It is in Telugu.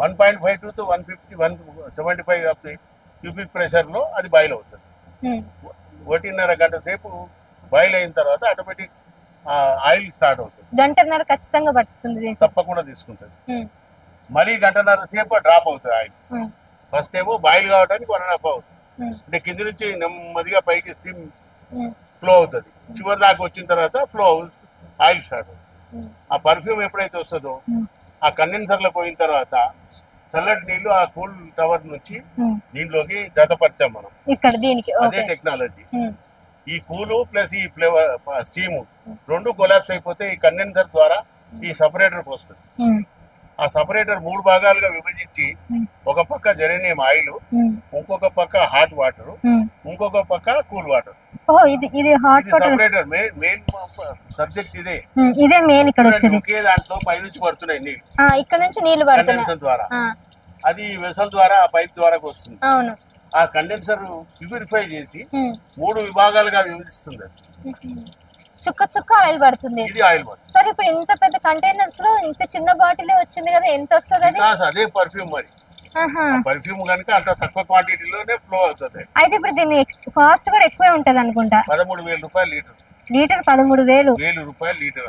1.5 to 150 175 ఆఫ్ ది క్యూబిక్ ప్రెషర్లో అది బాయిల్ అవుతుంది. 1.5 గంట సేపు బాయిల్ అయిన తర్వాత ఆటోమేటిక్ ఆయిల్ స్టార్ట్ అవుతుంది. గంటన్నర ఖచ్చితంగా పడుతుంది, తప్పకుండా తీసుకుంటుంది. మళ్ళీ గంటన్నర సేపు డ్రాప్ అవుతుంది ఆయిల్. ఫస్ట్ ఏమో బాయిల్ కావడానికి 1.5 అవుతుంది, అంటే కింది నుంచి నెమ్మదిగా పైకి స్టీమ్ ఫ్లో అవుతుంది. చివరి దాకా వచ్చిన తర్వాత ఆయిల్ స్టార్ట్ అవుతుంది. ఆ పర్ఫ్యూమ్ ఎప్పుడైతే వస్తుందో ఆ కండెన్సర్లో పోయిన తర్వాత చల్లటి నీళ్లు ఆ కూల్ టవర్ నుంచి దీంట్లోకి జతపరిచాం మనం. ఇక్కడ దీనికి అదే టెక్నాలజీ. ఈ కూలు ప్లస్ ఈ ఫ్లేవర్ స్టీమ్ రెండు కొలాప్స్ అయిపోతే ఈ కండెన్సర్ ద్వారా ఈ సపరేటర్కి వస్తుంది. ఆ సపరేటర్ 3 భాగాలుగా విభజించి ఒక పక్క జెరేనియం ఆయిల్, ఇంకొక పక్క హాట్ వాటర్, ఇంకొక పక్క cool water. Separator main subject ఇదే. ఒకే దాంట్లో పైనుంచి పడుతున్నాయి నీళ్ళు, ఇక్కడ నుంచి నీళ్లు కండెన్సర్ ద్వారా. అది వెసల్ ద్వారా ఆ పైప్ ద్వారా వస్తుంది. ఆ కండెన్సర్ ప్యూరిఫై చేసి 3 విభాగాలుగా విభజిస్తుంది. చుక్క చుక్క ఆయిల్ పడుతుంది. ఇది ఆయిల్ పడుతుంది. సరే, ఇప్పుడు ఇంత పెద్ద కంటైనర్స్ లో ఇంత చిన్న బాటిల్ వచ్చింది కదా, ఎంత వస్తుంది? అదే పర్ఫ్యూమ్. మరి పర్ఫ్యూమ్ కనుక అంత తక్కువ క్వాంటిటీలోనే ఫ్లో అవుతుంది. అయితే ఇప్పుడు దీని కాస్ట్ కూడా ఎక్కువే ఉంటది అనుకుంటా. 13,000 రూపాయలు లీటర్. లీటర్ 13,000 రూపాయలు లీటర్.